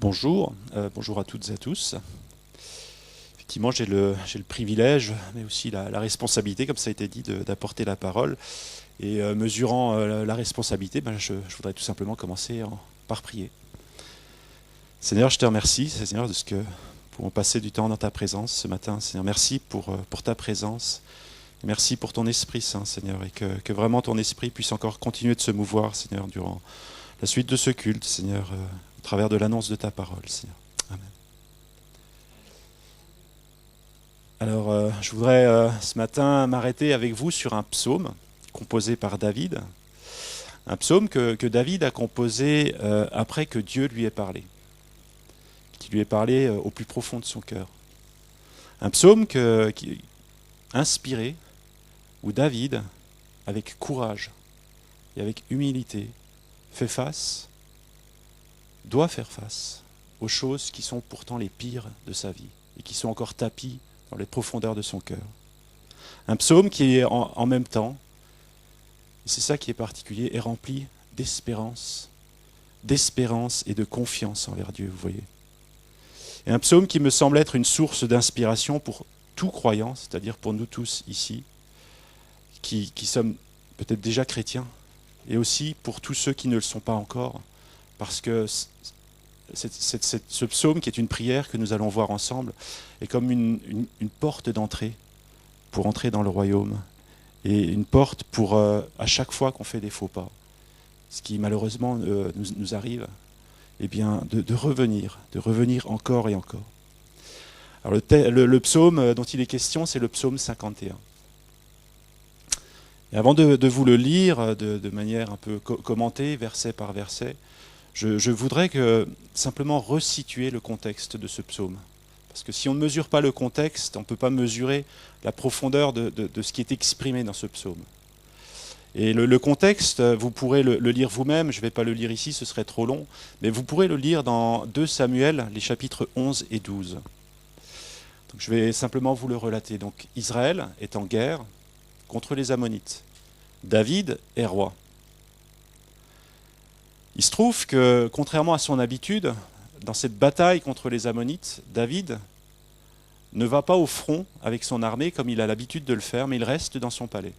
Bonjour, bonjour à toutes et à tous. Effectivement, j'ai le privilège, mais aussi la responsabilité, comme ça a été dit, d'apporter la parole. Et mesurant la responsabilité, je voudrais tout simplement commencer par prier. Seigneur, je te remercie, Seigneur, de ce que nous pouvons passer du temps dans ta présence ce matin. Seigneur, merci pour ta présence. Merci pour ton Esprit Saint, Seigneur, et que vraiment ton Esprit puisse encore continuer de se mouvoir, Seigneur, durant la suite de ce culte, Seigneur, au travers de l'annonce de ta parole, Seigneur. Amen. Alors, je voudrais ce matin m'arrêter avec vous sur un psaume composé par David. Un psaume que David a composé après que Dieu lui ait parlé, qui lui ait parlé au plus profond de son cœur. Un psaume qui inspiré, où David, avec courage et avec humilité, doit faire face aux choses qui sont pourtant les pires de sa vie et qui sont encore tapies dans les profondeurs de son cœur. Un psaume qui est en même temps, et c'est ça qui est particulier, est rempli d'espérance et de confiance envers Dieu, vous voyez. Et un psaume qui me semble être une source d'inspiration pour tout croyant, c'est-à-dire pour nous tous ici, qui sommes peut-être déjà chrétiens, et aussi pour tous ceux qui ne le sont pas encore, parce que ce psaume, qui est une prière que nous allons voir ensemble, est comme une porte d'entrée pour entrer dans le royaume, et une porte pour, à chaque fois qu'on fait des faux pas, ce qui malheureusement nous arrive, eh bien, de revenir encore et encore. Alors le psaume dont il est question, c'est le psaume 51. Et avant de vous le lire de manière un peu commentée, verset par verset, je voudrais simplement resituer le contexte de ce psaume. Parce que si on ne mesure pas le contexte, on ne peut pas mesurer la profondeur de ce qui est exprimé dans ce psaume. Et le contexte, vous pourrez le lire vous-même, je ne vais pas le lire ici, ce serait trop long, mais vous pourrez le lire dans 2 Samuel, les chapitres 11 et 12. Donc je vais simplement vous le relater. Donc Israël est en guerre contre les Ammonites. David est roi. Il se trouve que, contrairement à son habitude, dans cette bataille contre les Ammonites, David ne va pas au front avec son armée comme il a l'habitude de le faire, mais il reste dans son palais.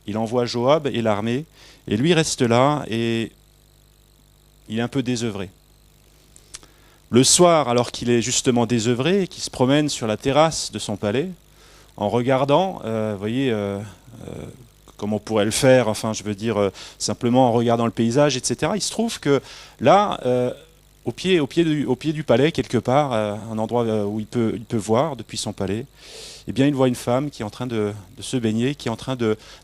Il envoie Joab et l'armée, et lui reste là, et il est un peu désœuvré. Le soir, alors qu'il est justement désœuvré, qu'il se promène sur la terrasse de son palais, en regardant, vous voyez, comme on pourrait le faire, enfin je veux dire, simplement en regardant le paysage, etc., il se trouve que là, au pied du palais, quelque part, un endroit où il peut voir depuis son palais, eh bien, il voit une femme qui est en train de se baigner, qui est en train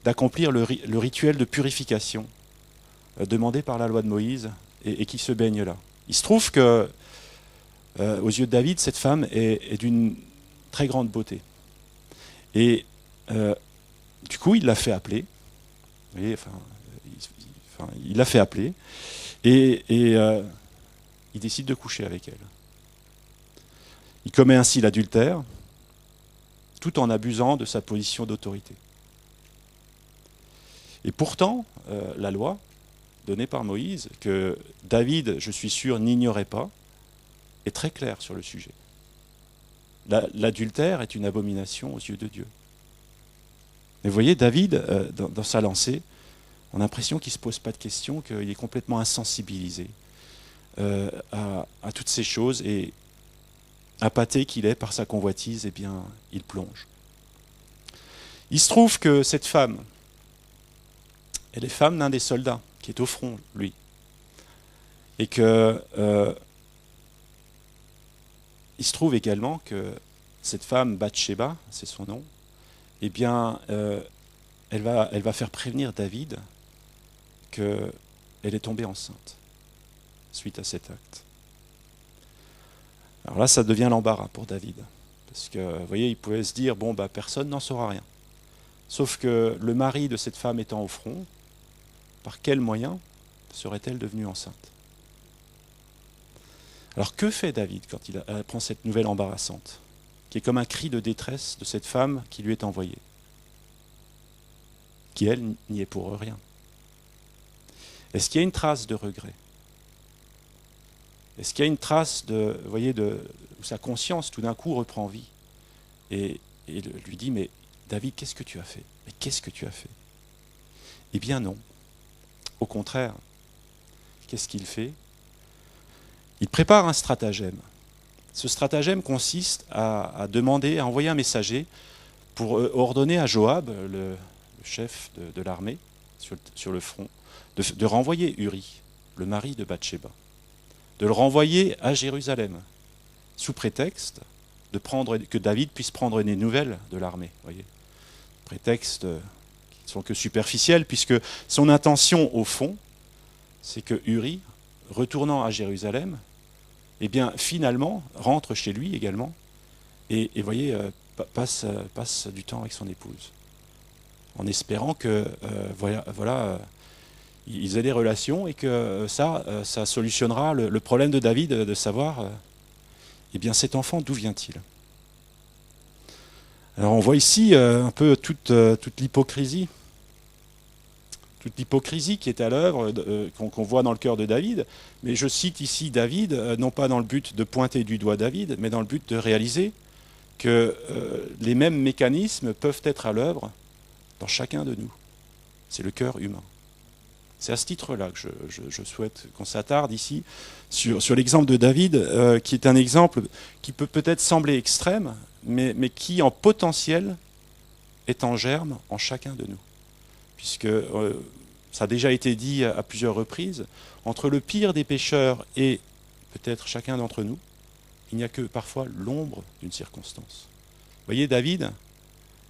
d'accomplir le rituel de purification demandé par la loi de Moïse, et qui se baigne là. Il se trouve que, aux yeux de David, cette femme est d'une très grande beauté. Et du coup, il l'a fait appeler. Vous voyez, il l'a fait appeler, et il décide de coucher avec elle. Il commet ainsi l'adultère, tout en abusant de sa position d'autorité. Et pourtant, la loi donnée par Moïse, que David, je suis sûr, n'ignorait pas, est très claire sur le sujet. L'adultère est une abomination aux yeux de Dieu. Mais vous voyez, David, dans sa lancée, on a l'impression qu'il ne se pose pas de questions, qu'il est complètement insensibilisé à toutes ces choses, et appâté qu'il est par sa convoitise, eh bien, il plonge. Il se trouve que cette femme, elle est femme d'un des soldats qui est au front, lui. Et que il se trouve également que cette femme, Bathsheba, c'est son nom, eh bien, elle va faire prévenir David qu'elle est tombée enceinte suite à cet acte. Alors là, ça devient l'embarras pour David. Parce que, vous voyez, il pouvait se dire, bon, personne n'en saura rien. Sauf que le mari de cette femme étant au front, par quel moyen serait-elle devenue enceinte? Alors que fait David quand il apprend cette nouvelle embarrassante, qui est comme un cri de détresse de cette femme qui lui est envoyée, qui, elle, n'y est pour rien? Est-ce qu'il y a une trace de regret? Est-ce qu'il y a une trace de, vous voyez, où sa conscience tout d'un coup reprend vie et lui dit, mais David, qu'est-ce que tu as fait? Mais qu'est-ce que tu as fait? Eh bien non. Au contraire, qu'est-ce qu'il fait? Il prépare un stratagème. Ce stratagème consiste à demander, à envoyer un messager pour ordonner à Joab, le chef de l'armée sur le front, de renvoyer Uri, le mari de Bathsheba, de le renvoyer à Jérusalem, sous prétexte que David puisse prendre des nouvelles de l'armée. Voyez, prétextes qui ne sont que superficiels, puisque son intention, au fond, c'est que Uri, retournant à Jérusalem, eh bien, finalement, rentre chez lui également, et voyez, passe du temps avec son épouse, en espérant que, ils aient des relations, et que ça solutionnera le problème de David, de savoir, eh bien, cet enfant, d'où vient-il? Alors, on voit ici un peu toute l'hypocrisie. Toute l'hypocrisie qui est à l'œuvre, qu'on voit dans le cœur de David. Mais je cite ici David, non pas dans le but de pointer du doigt David, mais dans le but de réaliser que les mêmes mécanismes peuvent être à l'œuvre dans chacun de nous. C'est le cœur humain. C'est à ce titre-là que je souhaite qu'on s'attarde ici sur l'exemple de David, qui est un exemple qui peut peut-être sembler extrême, mais qui en potentiel est en germe en chacun de nous. Puisque ça a déjà été dit à plusieurs reprises, entre le pire des pécheurs et peut-être chacun d'entre nous, il n'y a que parfois l'ombre d'une circonstance. Vous voyez, David,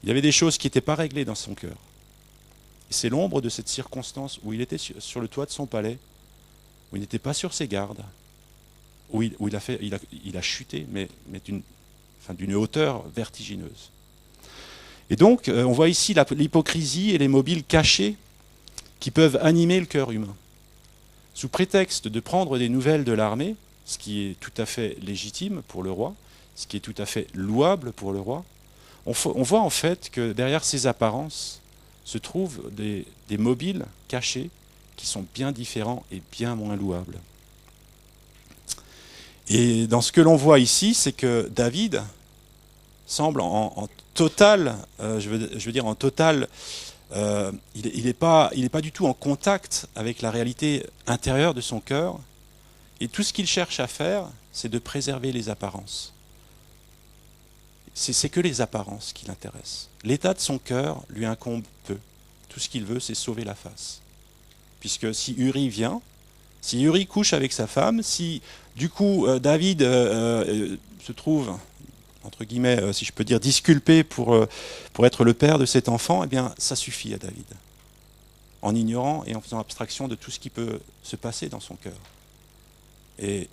il y avait des choses qui n'étaient pas réglées dans son cœur. Et c'est l'ombre de cette circonstance où il était sur le toit de son palais, où il n'était pas sur ses gardes, où il a chuté, mais d'une hauteur vertigineuse. Et donc, on voit ici l'hypocrisie et les mobiles cachés qui peuvent animer le cœur humain. Sous prétexte de prendre des nouvelles de l'armée, ce qui est tout à fait légitime pour le roi, ce qui est tout à fait louable pour le roi, on voit en fait que derrière ces apparences se trouvent des mobiles cachés qui sont bien différents et bien moins louables. Et dans ce que l'on voit ici, c'est que David semble en total, je veux dire en total, il n'est pas du tout en contact avec la réalité intérieure de son cœur, et tout ce qu'il cherche à faire, c'est de préserver les apparences. C'est que les apparences qui l'intéressent. L'état de son cœur lui incombe peu. Tout ce qu'il veut, c'est sauver la face. Puisque si Uri vient, si Uri couche avec sa femme, si du coup David se trouve, entre guillemets, si je peux dire, disculpé pour être le père de cet enfant, eh bien, ça suffit à David. En ignorant et en faisant abstraction de tout ce qui peut se passer dans son cœur. Et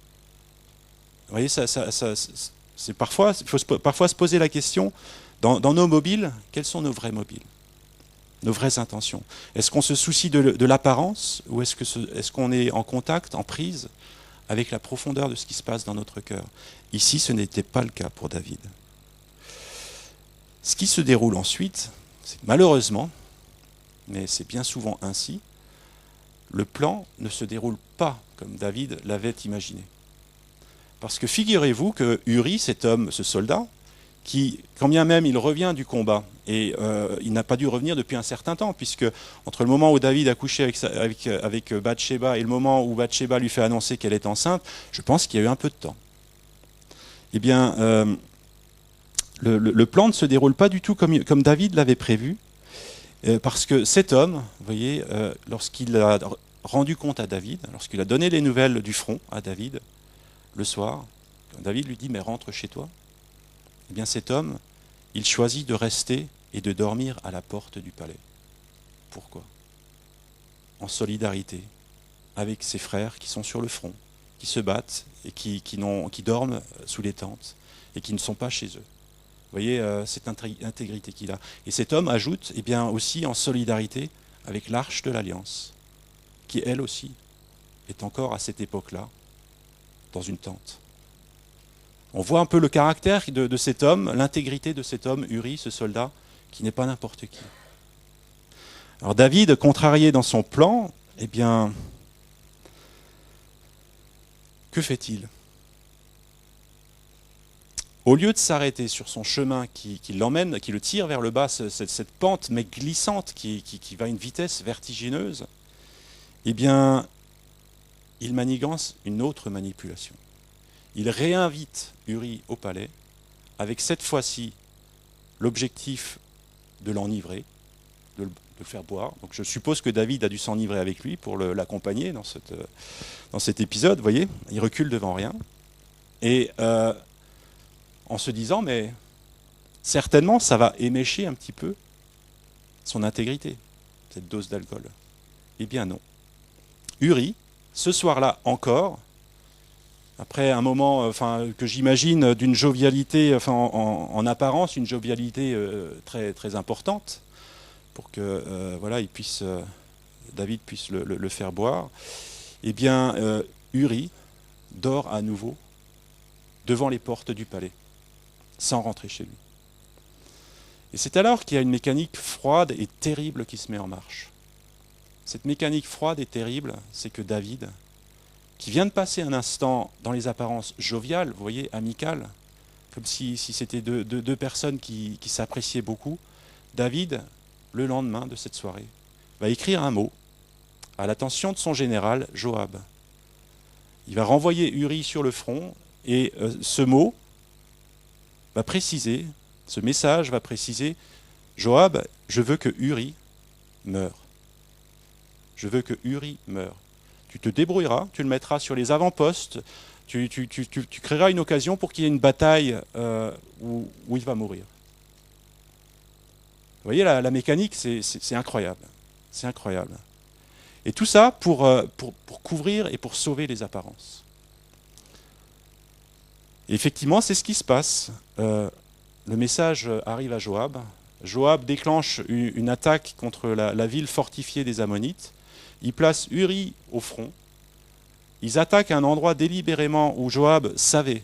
vous voyez, c'est parfois, il faut parfois se poser la question, dans nos mobiles, quels sont nos vrais mobiles, nos vraies intentions? Est-ce qu'on se soucie de l'apparence, ou est-ce qu'on est en contact, en prise avec la profondeur de ce qui se passe dans notre cœur? Ici, ce n'était pas le cas pour David. Ce qui se déroule ensuite, c'est que malheureusement, mais c'est bien souvent ainsi, le plan ne se déroule pas comme David l'avait imaginé. Parce que figurez-vous que Uri, cet homme, ce soldat, qui, quand bien même il revient du combat, et il n'a pas dû revenir depuis un certain temps, puisque entre le moment où David a couché avec Bathsheba et le moment où Bathsheba lui fait annoncer qu'elle est enceinte, je pense qu'il y a eu un peu de temps. Eh bien, le plan ne se déroule pas du tout comme David l'avait prévu, parce que cet homme, vous voyez, lorsqu'il a rendu compte à David, lorsqu'il a donné les nouvelles du front à David, le soir, quand David lui dit « mais rentre chez toi », eh bien cet homme, il choisit de rester et de dormir à la porte du palais. Pourquoi? En solidarité avec ses frères qui sont sur le front, qui se battent et qui dorment sous les tentes et qui ne sont pas chez eux. Vous voyez cette intégrité qu'il a. Et cet homme ajoute eh bien, aussi en solidarité avec l'Arche de l'Alliance, qui elle aussi est encore à cette époque-là dans une tente. On voit un peu le caractère de cet homme, l'intégrité de cet homme, Uri, ce soldat, qui n'est pas n'importe qui. Alors David, contrarié dans son plan, eh bien, Que fait-il? Au lieu de s'arrêter sur son chemin qui l'emmène, qui le tire vers le bas, cette pente mais glissante qui va à une vitesse vertigineuse, eh bien, il manigance une autre manipulation. Il réinvite Uri au palais, avec cette fois-ci l'objectif de l'enivrer, de le faire boire. Donc je suppose que David a dû s'enivrer avec lui pour l'accompagner dans cet épisode, vous voyez, il recule devant rien. Et en se disant, mais certainement ça va émécher un petit peu son intégrité, cette dose d'alcool. Eh bien non. Uri, ce soir-là encore, après un moment que j'imagine d'une jovialité, en apparence, une jovialité très, très importante, pour que David puisse le faire boire, eh bien Uri dort à nouveau devant les portes du palais, sans rentrer chez lui. Et c'est alors qu'il y a une mécanique froide et terrible qui se met en marche. Cette mécanique froide et terrible, c'est que David, qui vient de passer un instant dans les apparences joviales, vous voyez, amicales, comme si c'était deux personnes qui s'appréciaient beaucoup, David, le lendemain de cette soirée, va écrire un mot à l'attention de son général, Joab. Il va renvoyer Uri sur le front, et ce mot va préciser, ce message va préciser, Joab, je veux que Uri meure. Je veux que Uri meure. Tu te débrouilleras, tu le mettras sur les avant-postes, tu créeras une occasion pour qu'il y ait une bataille où il va mourir. Vous voyez, la mécanique, c'est incroyable. C'est incroyable. Et tout ça pour couvrir et pour sauver les apparences. Et effectivement, c'est ce qui se passe. Le message arrive à Joab. Joab déclenche une attaque contre la ville fortifiée des Ammonites. Il place Uri au front. Ils attaquent un endroit délibérément où Joab savait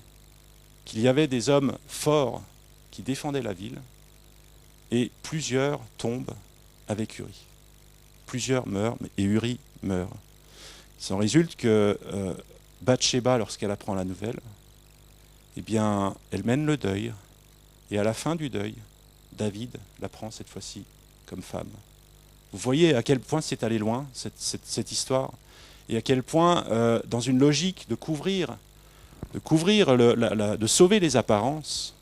qu'il y avait des hommes forts qui défendaient la ville. Et plusieurs tombent avec Uri. Plusieurs meurent et Uri meurt. Il s'en résulte que Bathsheba, lorsqu'elle apprend la nouvelle, eh bien, elle mène le deuil. Et à la fin du deuil, David la prend cette fois-ci comme femme. Vous voyez à quel point c'est allé loin, cette histoire, et à quel point, dans une logique de de sauver les apparences,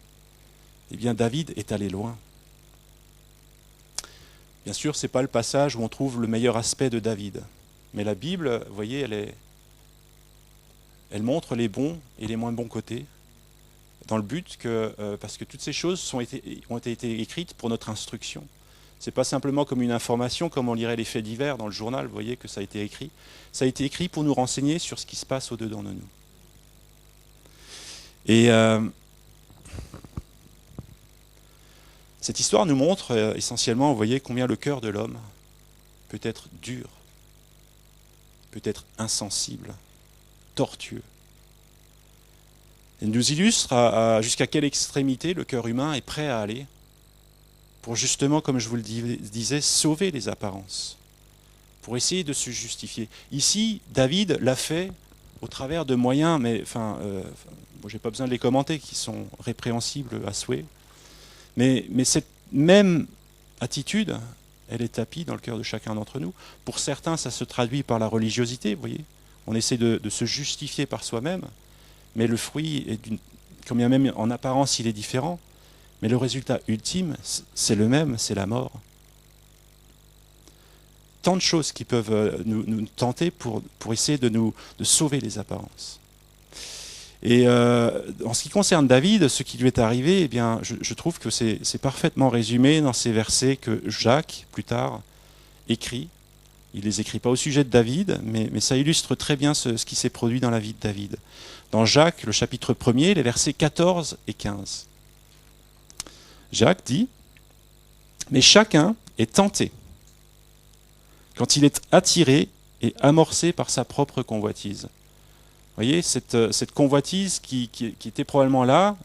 eh bien, David est allé loin. Bien sûr, ce n'est pas le passage où on trouve le meilleur aspect de David. Mais la Bible, vous voyez, elle montre les bons et les moins bons côtés, dans le but parce que toutes ces choses ont été écrites pour notre instruction. Ce n'est pas simplement comme une information, comme on lirait les faits divers dans le journal, vous voyez que ça a été écrit. Ça a été écrit pour nous renseigner sur ce qui se passe au-dedans de nous. Et cette histoire nous montre essentiellement, vous voyez, combien le cœur de l'homme peut être dur, peut être insensible, tortueux. Elle nous illustre jusqu'à quelle extrémité le cœur humain est prêt à aller pour justement, comme je vous le disais, sauver les apparences, pour essayer de se justifier. Ici, David l'a fait au travers de moyens, mais je n'ai pas besoin de les commenter, qui sont répréhensibles à souhait. Mais cette même attitude, elle est tapie dans le cœur de chacun d'entre nous. Pour certains, ça se traduit par la religiosité, vous voyez. On essaie de se justifier par soi-même, mais le fruit est quand bien même en apparence il est différent, mais le résultat ultime, c'est le même, c'est la mort. Tant de choses qui peuvent nous tenter pour essayer de sauver les apparences. Et en ce qui concerne David, ce qui lui est arrivé, eh bien, je trouve que c'est parfaitement résumé dans ces versets que Jacques, plus tard, écrit. Il ne les écrit pas au sujet de David, mais ça illustre très bien ce qui s'est produit dans la vie de David. Dans Jacques, le chapitre 1er, les versets 14 et 15. Jacques dit « Mais chacun est tenté quand il est attiré et amorcé par sa propre convoitise. » Vous voyez, cette convoitise qui était probablement là,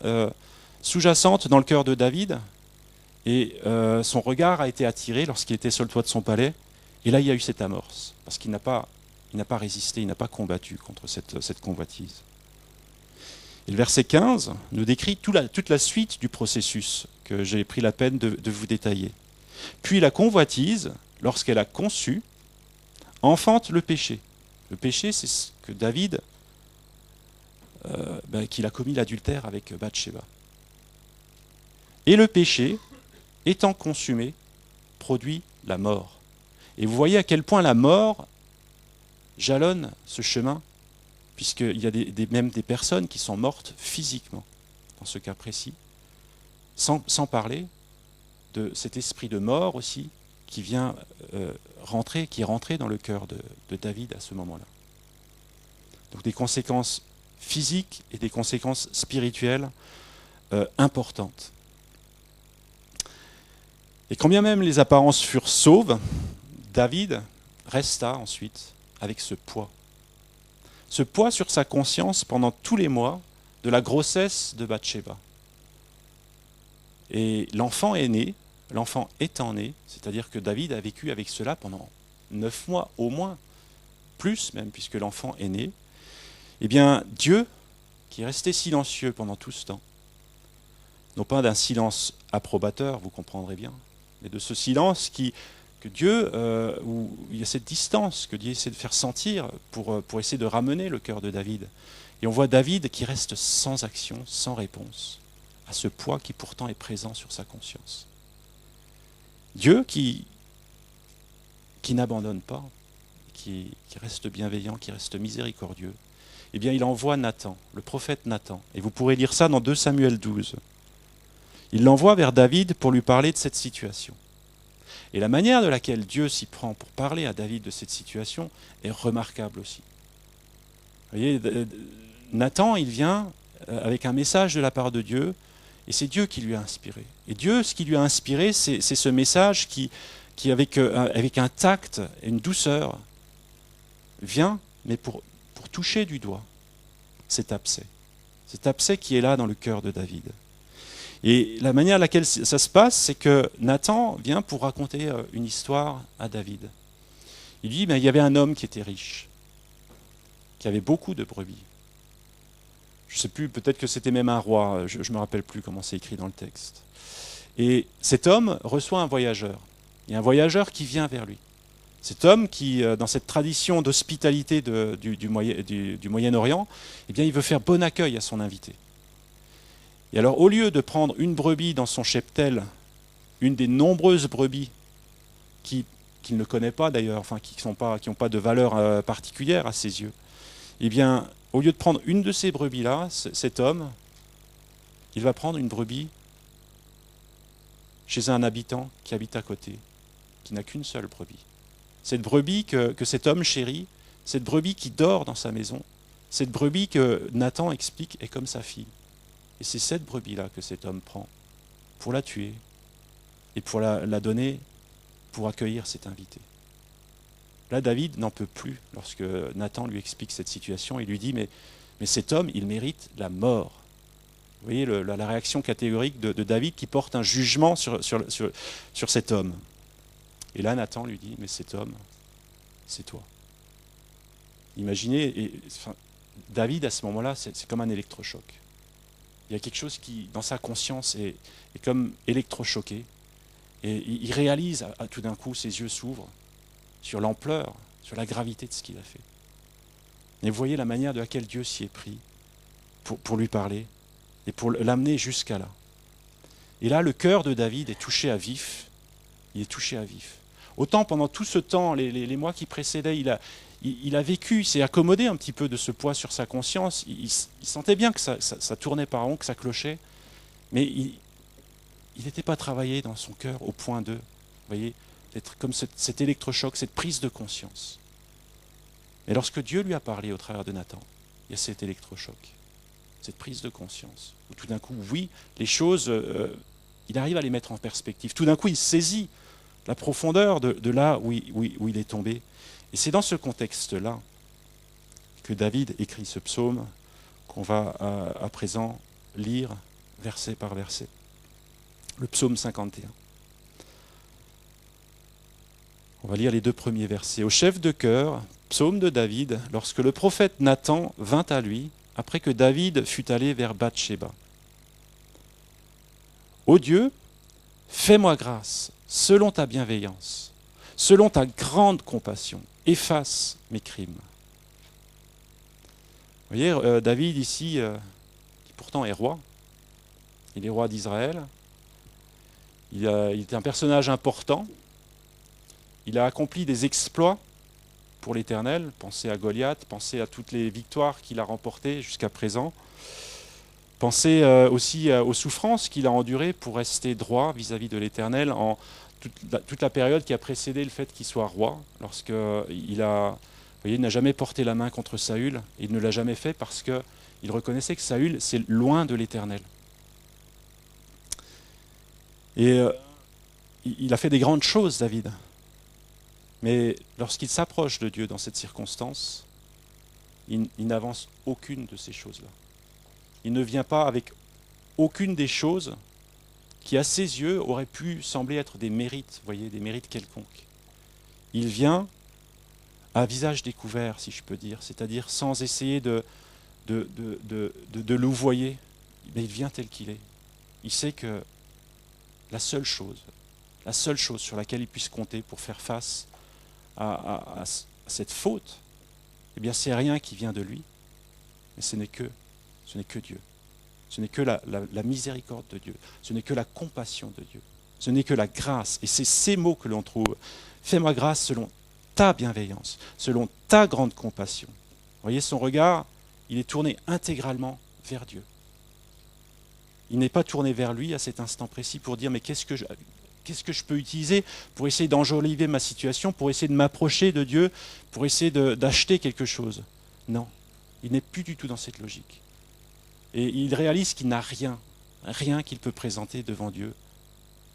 sous-jacente dans le cœur de David, et son regard a été attiré lorsqu'il était sur le toit de son palais, et là il y a eu cette amorce, parce qu'il n'a pas résisté, il n'a pas combattu contre cette convoitise. Et le verset 15 nous décrit toute la suite du processus que j'ai pris la peine de vous détailler. Puis la convoitise, lorsqu'elle a conçu, enfante le péché. Le péché, c'est ce que David, qu'il a commis l'adultère avec Bathsheba. Et le péché, étant consumé, produit la mort. Et vous voyez à quel point la mort jalonne ce chemin, puisqu'il y a même des personnes qui sont mortes physiquement, dans ce cas précis, sans parler de cet esprit de mort aussi qui vient qui est rentré dans le cœur de David à ce moment-là. Donc des conséquences physiques et des conséquences spirituelles importantes. Et quand bien même les apparences furent sauves, David resta ensuite avec ce poids. Ce poids sur sa conscience pendant tous les mois de la grossesse de Bathsheba. Et l'enfant est né, l'enfant étant né, c'est-à-dire que David a vécu avec cela pendant 9 mois au moins, plus même puisque l'enfant est né. Eh bien, Dieu, qui est resté silencieux pendant tout ce temps, non pas d'un silence approbateur, vous comprendrez bien, mais de ce silence que Dieu, où il y a cette distance que Dieu essaie de faire sentir pour essayer de ramener le cœur de David. Et on voit David qui reste sans action, sans réponse, à ce poids qui pourtant est présent sur sa conscience. Dieu qui n'abandonne pas, qui reste bienveillant, qui reste miséricordieux, eh bien il envoie Nathan, le prophète Nathan. Et vous pourrez lire ça dans 2 Samuel 12. Il l'envoie vers David pour lui parler de cette situation. Et la manière de laquelle Dieu s'y prend pour parler à David de cette situation est remarquable aussi. Vous voyez, Nathan, il vient avec un message de la part de Dieu, et c'est Dieu qui lui a inspiré. Et Dieu, ce qui lui a inspiré, c'est ce message qui avec un tact et une douceur, vient, mais pour toucher du doigt cet abcès qui est là dans le cœur de David. Et la manière à laquelle ça se passe, c'est que Nathan vient pour raconter une histoire à David. Il dit, il y avait un homme qui était riche, qui avait beaucoup de brebis. Je ne sais plus, peut-être que c'était même un roi, je ne me rappelle plus comment c'est écrit dans le texte. Et cet homme reçoit un voyageur. Il y a un voyageur qui vient vers lui. Cet homme qui, dans cette tradition d'hospitalité du Moyen-Orient, eh bien, il veut faire bon accueil à son invité. Et alors, au lieu de prendre une brebis dans son cheptel, une des nombreuses brebis qu'il ne connaît pas d'ailleurs, enfin qui n'ont pas de valeur particulière à ses yeux, eh bien, au lieu de prendre une de ces brebis-là, cet homme, il va prendre une brebis chez un habitant qui habite à côté, qui n'a qu'une seule brebis. Cette brebis que cet homme chérit, cette brebis qui dort dans sa maison, cette brebis que Nathan explique est comme sa fille. Et c'est cette brebis-là que cet homme prend pour la tuer et pour la donner pour accueillir cet invité. Là, David n'en peut plus lorsque Nathan lui explique cette situation. Il lui dit, mais cet homme, il mérite la mort. Vous voyez la réaction catégorique de David qui porte un jugement sur cet homme. Et là, Nathan lui dit, mais cet homme, c'est toi. Imaginez, David, à ce moment-là, c'est comme un électrochoc. Il y a quelque chose qui, dans sa conscience, est comme électrochoqué. Et il réalise, tout d'un coup, ses yeux s'ouvrent sur l'ampleur, sur la gravité de ce qu'il a fait. Et vous voyez la manière de laquelle Dieu s'y est pris pour lui parler et pour l'amener jusqu'à là. Et là, le cœur de David est touché à vif. Il est touché à vif. Autant pendant tout ce temps, les mois qui précédaient, il a vécu, il s'est accommodé un petit peu de ce poids sur sa conscience. Il sentait bien que ça tournait par rond, que ça clochait. Mais il n'était pas travaillé dans son cœur au point de, vous voyez, d'être comme cet électrochoc, cette prise de conscience. Et lorsque Dieu lui a parlé au travers de Nathan, il y a cet électrochoc, cette prise de conscience, où tout d'un coup, oui, les choses, il arrive à les mettre en perspective. Tout d'un coup, il saisit la profondeur de là où il est tombé. Et c'est dans ce contexte-là que David écrit ce psaume qu'on va à présent lire verset par verset. Le psaume 51. On va lire les 2 premiers versets. Au chef de chœur, psaume de David, lorsque le prophète Nathan vint à lui après que David fut allé vers Bathsheba. Ô Dieu, fais-moi grâce, selon ta bienveillance, selon ta grande compassion, efface mes crimes. Vous voyez, David ici, qui pourtant est roi, il est roi d'Israël, il est un personnage important, il a accompli des exploits pour l'Éternel, pensez à Goliath, pensez à toutes les victoires qu'il a remportées jusqu'à présent, pensez aussi aux souffrances qu'il a endurées pour rester droit vis-à-vis de l'Éternel en toute la période qui a précédé le fait qu'il soit roi, lorsqu'il n'a jamais porté la main contre Saül, et il ne l'a jamais fait parce qu'il reconnaissait que Saül, c'est loin de l'Éternel. Et il a fait des grandes choses, David. Mais lorsqu'il s'approche de Dieu dans cette circonstance, il n'avance aucune de ces choses-là. Il ne vient pas avec aucune des choses qui, à ses yeux, auraient pu sembler être des mérites, voyez, des mérites quelconques. Il vient à visage découvert, si je peux dire, c'est-à-dire sans essayer de louvoyer, mais il vient tel qu'il est. Il sait que la seule chose sur laquelle il puisse compter pour faire face à cette faute, eh bien, c'est rien qui vient de lui, mais ce n'est que Dieu. Ce n'est que la miséricorde de Dieu. Ce n'est que la compassion de Dieu. Ce n'est que la grâce. Et c'est ces mots que l'on trouve. Fais-moi grâce selon ta bienveillance, selon ta grande compassion. Vous voyez, son regard, il est tourné intégralement vers Dieu. Il n'est pas tourné vers lui à cet instant précis pour dire mais qu'est-ce que je peux utiliser pour essayer d'enjoliver ma situation, pour essayer de m'approcher de Dieu, pour essayer d'acheter quelque chose. Non, il n'est plus du tout dans cette logique. Et il réalise qu'il n'a rien qu'il peut présenter devant Dieu,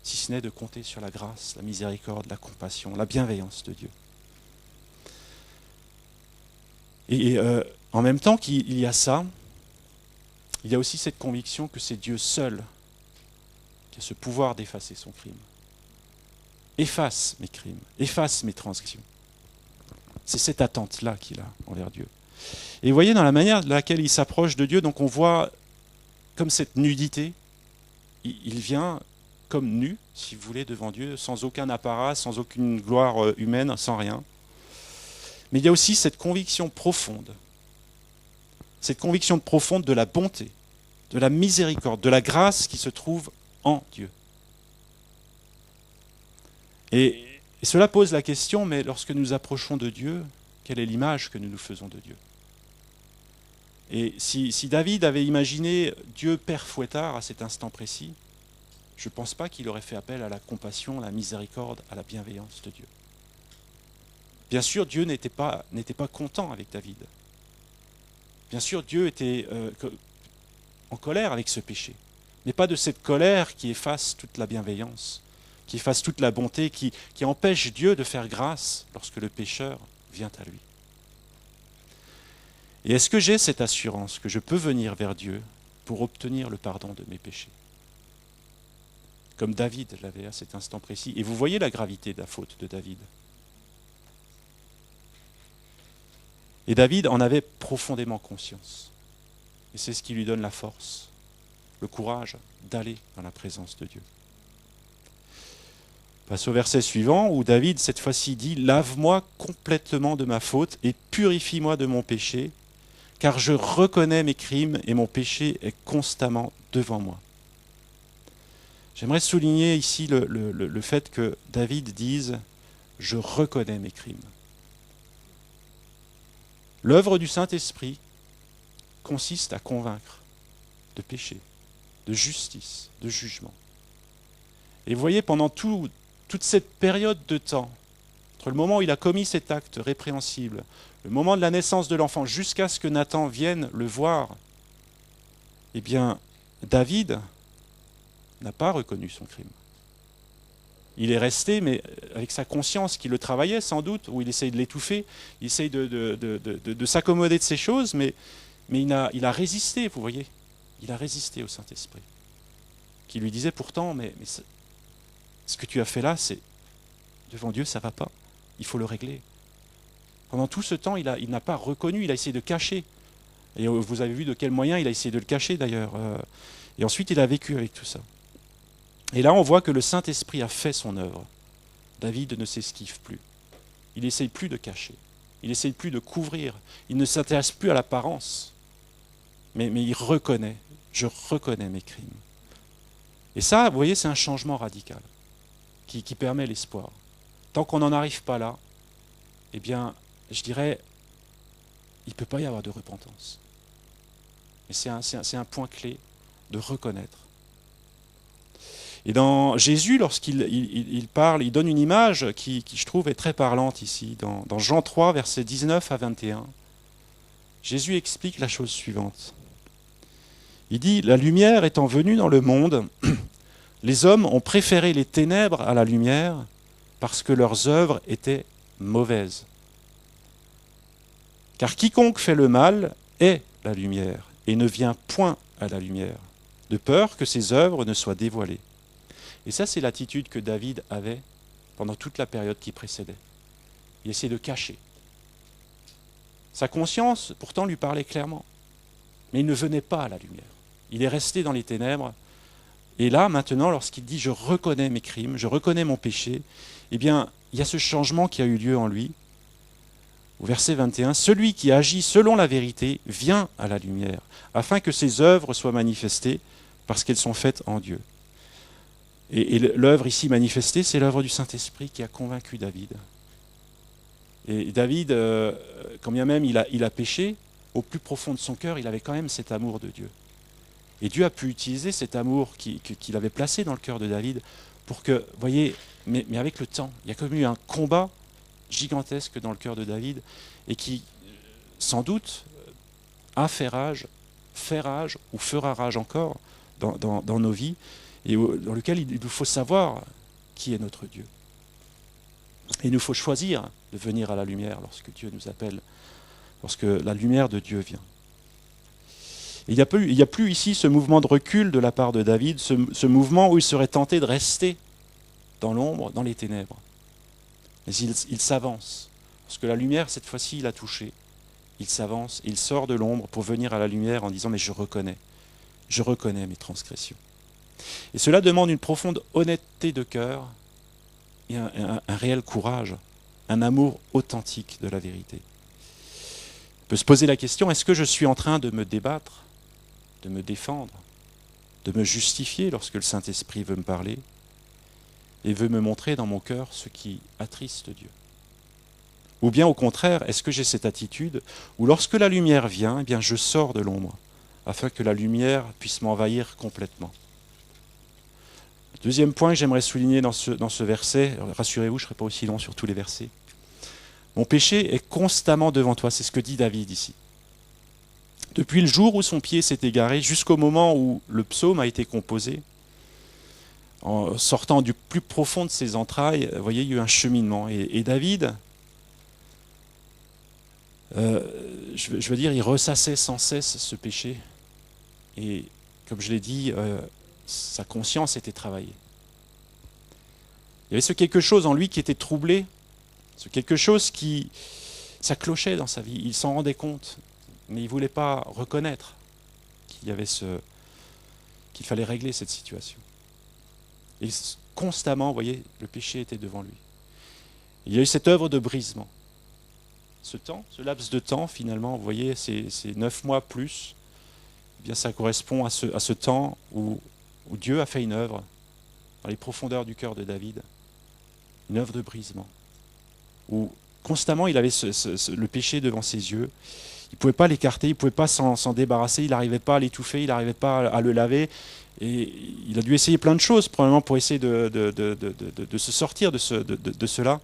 si ce n'est de compter sur la grâce, la miséricorde, la compassion, la bienveillance de Dieu. Et en même temps qu'il y a ça, il y a aussi cette conviction que c'est Dieu seul qui a ce pouvoir d'effacer son crime. Efface mes crimes, efface mes transgressions. C'est cette attente-là qu'il a envers Dieu. Et vous voyez, dans la manière de laquelle il s'approche de Dieu, donc on voit comme cette nudité, il vient comme nu, si vous voulez, devant Dieu, sans aucun apparat, sans aucune gloire humaine, sans rien. Mais il y a aussi cette conviction profonde de la bonté, de la miséricorde, de la grâce qui se trouve en Dieu. Et cela pose la question, mais lorsque nous approchons de Dieu, quelle est l'image que nous nous faisons de Dieu ? Et si David avait imaginé Dieu Père Fouettard à cet instant précis, je ne pense pas qu'il aurait fait appel à la compassion, à la miséricorde, à la bienveillance de Dieu. Bien sûr, Dieu n'était pas content avec David. Bien sûr, Dieu était en colère avec ce péché. Mais pas de cette colère qui efface toute la bienveillance, qui efface toute la bonté, qui empêche Dieu de faire grâce lorsque le pécheur vient à lui. Et est-ce que j'ai cette assurance que je peux venir vers Dieu pour obtenir le pardon de mes péchés ? Comme David l'avait à cet instant précis. Et vous voyez la gravité de la faute de David. Et David en avait profondément conscience. Et c'est ce qui lui donne la force, le courage d'aller dans la présence de Dieu. On passe au verset suivant où David, cette fois-ci, dit « Lave-moi complètement de ma faute et purifie-moi de mon péché, car je reconnais mes crimes et mon péché est constamment devant moi. » J'aimerais souligner ici le fait que David dise « Je reconnais mes crimes ». L'œuvre du Saint-Esprit consiste à convaincre de péché, de justice, de jugement. Et vous voyez, pendant toute cette période de temps, entre le moment où il a commis cet acte répréhensible, le moment de la naissance de l'enfant, jusqu'à ce que Nathan vienne le voir, eh bien, David n'a pas reconnu son crime. Il est resté, mais avec sa conscience qui le travaillait sans doute, ou il essaye de l'étouffer, il essaye de s'accommoder de ces choses, mais il a résisté, vous voyez. Il a résisté au Saint-Esprit, qui lui disait pourtant, mais ce que tu as fait là, c'est devant Dieu, ça ne va pas, il faut le régler. Pendant tout ce temps, il n'a pas reconnu, il a essayé de cacher Et vous avez vu de quels moyens il a essayé de le cacher d'ailleurs. Et ensuite, il a vécu avec tout ça. Et là, on voit que le Saint-Esprit a fait son œuvre. David ne s'esquive plus. Il n'essaye plus de cacher. Il n'essaye plus de couvrir. Il ne s'intéresse plus à l'apparence. Mais il reconnaît. Je reconnais mes crimes. Et ça, vous voyez, c'est un changement radical qui permet l'espoir. Tant qu'on n'en arrive pas là, eh bien, je dirais, il ne peut pas y avoir de repentance. Et c'est un point clé de reconnaître. Et dans Jésus, lorsqu'il parle, il donne une image qui, je trouve, est très parlante ici. Dans Jean 3, versets 19 à 21, Jésus explique la chose suivante. Il dit « La lumière étant venue dans le monde, les hommes ont préféré les ténèbres à la lumière parce que leurs œuvres étaient mauvaises. Car quiconque fait le mal est la lumière et ne vient point à la lumière, de peur que ses œuvres ne soient dévoilées. » Et ça, c'est l'attitude que David avait pendant toute la période qui précédait. Il essayait de cacher. Sa conscience, pourtant, lui parlait clairement. Mais il ne venait pas à la lumière. Il est resté dans les ténèbres. Et là, maintenant, lorsqu'il dit « je reconnais mes crimes, je reconnais mon péché », eh bien, il y a ce changement qui a eu lieu en lui. Au verset 21, « Celui qui agit selon la vérité vient à la lumière, afin que ses œuvres soient manifestées, parce qu'elles sont faites en Dieu. » Et l'œuvre ici manifestée, c'est l'œuvre du Saint-Esprit qui a convaincu David. Et David, quand bien même il a péché, au plus profond de son cœur, il avait quand même cet amour de Dieu. Et Dieu a pu utiliser cet amour qu'il avait placé dans le cœur de David pour que, vous voyez, mais avec le temps, il y a comme eu un combat gigantesque dans le cœur de David et qui, sans doute, a fait rage ou fera rage encore dans nos vies, et dans lequel il nous faut savoir qui est notre Dieu. Et il nous faut choisir de venir à la lumière lorsque Dieu nous appelle, lorsque la lumière de Dieu vient. Et il n'y a plus ici ce mouvement de recul de la part de David, ce mouvement où il serait tenté de rester dans l'ombre, dans les ténèbres. Mais il s'avance, parce que la lumière, cette fois-ci, il a touché. Il s'avance, il sort de l'ombre pour venir à la lumière en disant « mais je reconnais mes transgressions ». Et cela demande une profonde honnêteté de cœur et un réel courage, un amour authentique de la vérité. On peut se poser la question, est-ce que je suis en train de me débattre, de me défendre, de me justifier lorsque le Saint-Esprit veut me parler et veut me montrer dans mon cœur ce qui attriste Dieu? Ou bien au contraire, est-ce que j'ai cette attitude où lorsque la lumière vient, eh bien je sors de l'ombre afin que la lumière puisse m'envahir complètement? Deuxième point que j'aimerais souligner dans ce verset, rassurez-vous, je ne serai pas aussi long sur tous les versets. Mon péché est constamment devant toi, c'est ce que dit David ici. Depuis le jour où son pied s'est égaré jusqu'au moment où le psaume a été composé, en sortant du plus profond de ses entrailles, vous voyez, il y a eu un cheminement. Et David, je veux dire, il ressassait sans cesse ce péché. Et comme je l'ai dit, sa conscience était travaillée. Il y avait ce quelque chose en lui qui était troublé, ce quelque chose ça clochait dans sa vie. Il s'en rendait compte, mais il ne voulait pas reconnaître qu'il fallait régler cette situation. Et constamment, vous voyez, le péché était devant lui. Il y a eu cette œuvre de brisement. Ce laps de temps, finalement, vous voyez, c'est 9 mois plus, eh bien, ça correspond à ce temps où Dieu a fait une œuvre dans les profondeurs du cœur de David, une œuvre de brisement, où constamment il avait le péché devant ses yeux, il ne pouvait pas l'écarter, il ne pouvait pas s'en débarrasser, il n'arrivait pas à l'étouffer, il n'arrivait pas à le laver, et il a dû essayer plein de choses probablement pour essayer de se sortir de cela,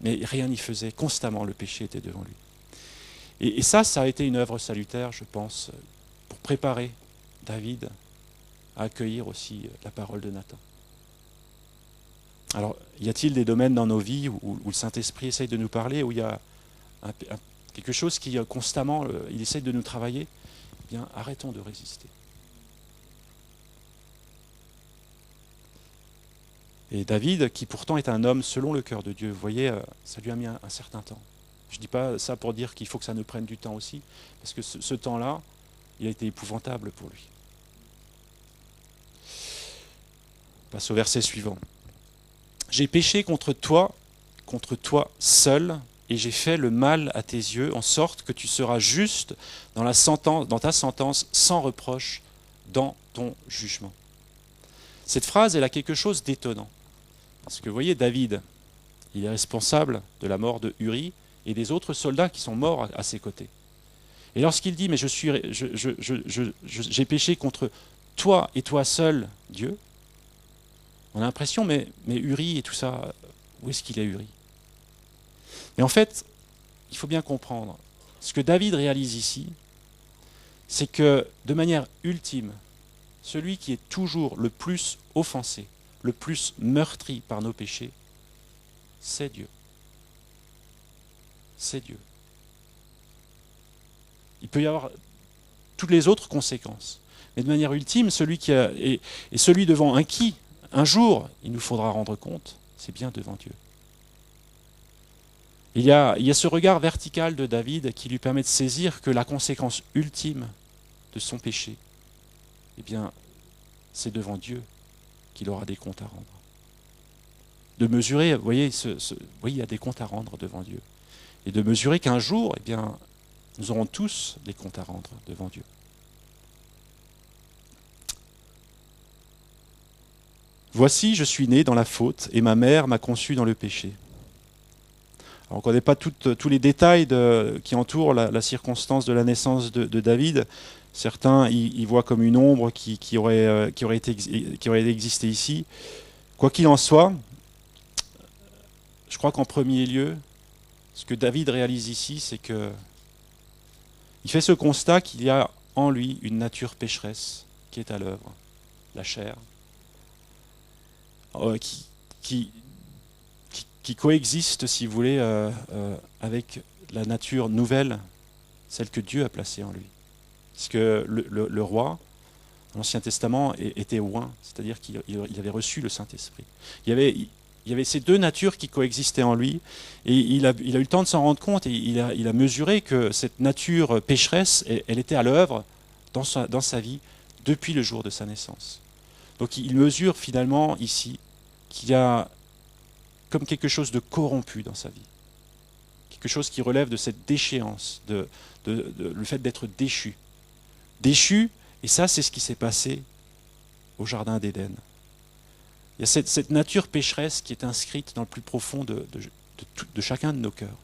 mais rien n'y faisait, constamment le péché était devant lui. Et ça a été une œuvre salutaire, je pense, pour préparer David à accueillir aussi la parole de Nathan. Alors, y a-t-il des domaines dans nos vies où le Saint-Esprit essaye de nous parler, où il y a quelque chose qui constamment, il essaye de nous travailler? Eh bien, arrêtons de résister. Et David, qui pourtant est un homme selon le cœur de Dieu, vous voyez, ça lui a mis un certain temps. Je ne dis pas ça pour dire qu'il faut que ça nous prenne du temps aussi, parce que ce temps-là, il a été épouvantable pour lui. On passe au verset suivant. J'ai péché contre toi seul, et j'ai fait le mal à tes yeux, en sorte que tu seras juste dans ta sentence, sans reproche dans ton jugement. Cette phrase, elle a quelque chose d'étonnant. Parce que vous voyez, David, il est responsable de la mort de Uri et des autres soldats qui sont morts à ses côtés. Et lorsqu'il dit, mais j'ai péché contre toi et toi seul, Dieu, on a l'impression, mais Uri et tout ça, où est-ce qu'il est Uri? Mais en fait, il faut bien comprendre, ce que David réalise ici, c'est que de manière ultime, celui qui est toujours le plus offensé, le plus meurtri par nos péchés, c'est Dieu. C'est Dieu. Il peut y avoir toutes les autres conséquences. Mais de manière ultime, celui devant un qui, un jour, il nous faudra rendre compte, c'est bien devant Dieu. Il y a ce regard vertical de David qui lui permet de saisir que la conséquence ultime de son péché, eh bien, c'est devant Dieu qu'il aura des comptes à rendre. De mesurer, vous voyez, il y a des comptes à rendre devant Dieu. Et de mesurer qu'un jour, eh bien, nous aurons tous des comptes à rendre devant Dieu. Voici, je suis né dans la faute, et ma mère m'a conçu dans le péché. Alors, on ne connaît pas tous les détails qui entourent la circonstance de la naissance de David. Certains y voient comme une ombre qui aurait existé ici. Quoi qu'il en soit, je crois qu'en premier lieu, ce que David réalise ici, c'est qu'il fait ce constat qu'il y a en lui une nature pécheresse qui est à l'œuvre, la chair, qui coexiste, si vous voulez, avec la nature nouvelle, celle que Dieu a placée en lui. Parce que le roi, dans l'Ancien Testament, était oint, c'est-à-dire qu'il avait reçu le Saint-Esprit. Il y avait ces deux natures qui coexistaient en lui, et il a eu le temps de s'en rendre compte, et il a mesuré que cette nature pécheresse, elle était à l'œuvre dans sa vie depuis le jour de sa naissance. Donc il mesure finalement ici qu'il y a comme quelque chose de corrompu dans sa vie, quelque chose qui relève de cette déchéance, le fait d'être déchu. Déchu, et ça c'est ce qui s'est passé au Jardin d'Éden. Il y a cette nature pécheresse qui est inscrite dans le plus profond de chacun de nos cœurs,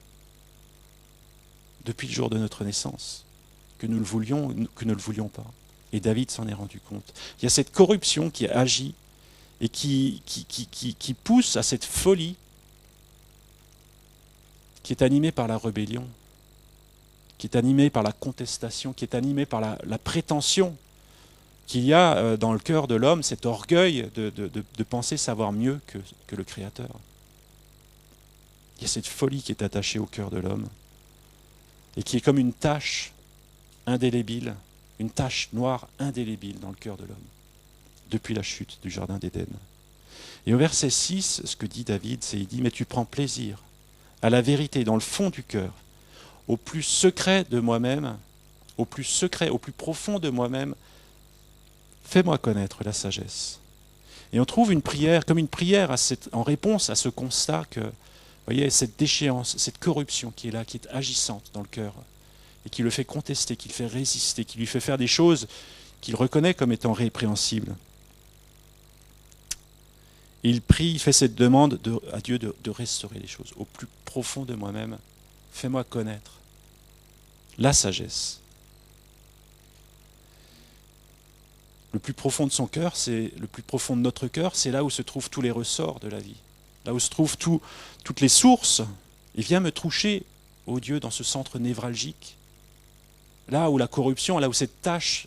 depuis le jour de notre naissance, que nous le voulions ou que nous ne le voulions pas. Et David s'en est rendu compte. Il y a cette corruption qui agit et qui pousse à cette folie qui est animée par la rébellion, qui est animée par la contestation, qui est animée par la prétention qu'il y a dans le cœur de l'homme, cet orgueil de penser savoir mieux que le Créateur. Il y a cette folie qui est attachée au cœur de l'homme et qui est comme une tache indélébile, une tache noire indélébile dans le cœur de l'homme, depuis la chute du Jardin d'Éden. Et au verset 6, ce que dit David, c'est il dit « Mais tu prends plaisir à la vérité dans le fond du cœur, au plus secret de moi-même, au plus secret, au plus profond de moi-même, fais-moi connaître la sagesse. » Et on trouve une prière, comme une prière en réponse à ce constat que, vous voyez, cette déchéance, cette corruption qui est là, qui est agissante dans le cœur, et qui le fait contester, qui le fait résister, qui lui fait faire des choses qu'il reconnaît comme étant répréhensibles. Et il prie, il fait cette demande à Dieu de restaurer les choses. Au plus profond de moi-même, fais-moi connaître la sagesse. Le plus profond de son cœur, c'est le plus profond de notre cœur, c'est là où se trouvent tous les ressorts de la vie, là où se trouvent toutes les sources. Et viens me toucher, ô Dieu, dans ce centre névralgique, là où la corruption, là où cette tache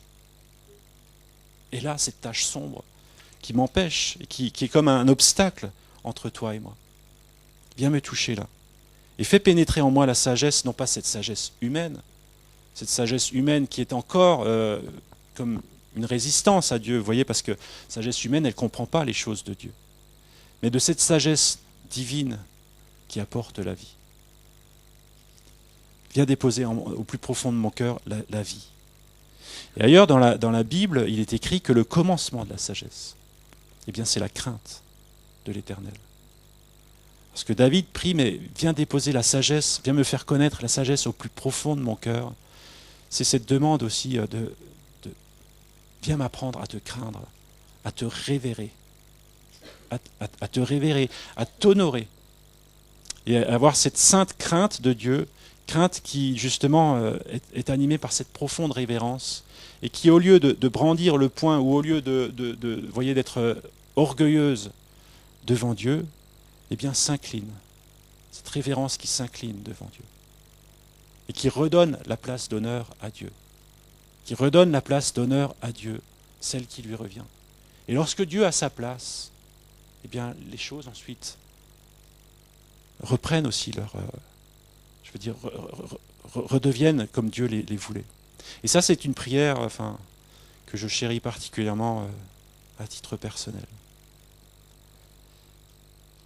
est là, cette tache sombre, qui m'empêche, et qui est comme un obstacle entre toi et moi. Viens me toucher là. Et fais pénétrer en moi la sagesse, non pas cette sagesse humaine qui est encore comme une résistance à Dieu, vous voyez, parce que la sagesse humaine, elle ne comprend pas les choses de Dieu. Mais de cette sagesse divine qui apporte la vie. viens déposer au plus profond de mon cœur la vie. Et ailleurs, dans la Bible, il est écrit que le commencement de la sagesse, eh bien, c'est la crainte de l'Éternel. Parce que David prie, mais viens déposer la sagesse, viens me faire connaître la sagesse au plus profond de mon cœur. C'est cette demande aussi de viens m'apprendre à te craindre, à te révérer, à te révérer, à t'honorer. Et avoir cette sainte crainte de Dieu, crainte qui justement est animée par cette profonde révérence, et qui au lieu de brandir le poing, ou au lieu vous voyez, d'être orgueilleuse devant Dieu, eh bien s'incline. Cette révérence qui s'incline devant Dieu. Et qui redonne la place d'honneur à Dieu. Qui redonne la place d'honneur à Dieu, celle qui lui revient. Et lorsque Dieu a sa place, eh bien les choses ensuite reprennent aussi redeviennent comme Dieu les voulait. Et ça, c'est une prière que je chéris particulièrement à titre personnel.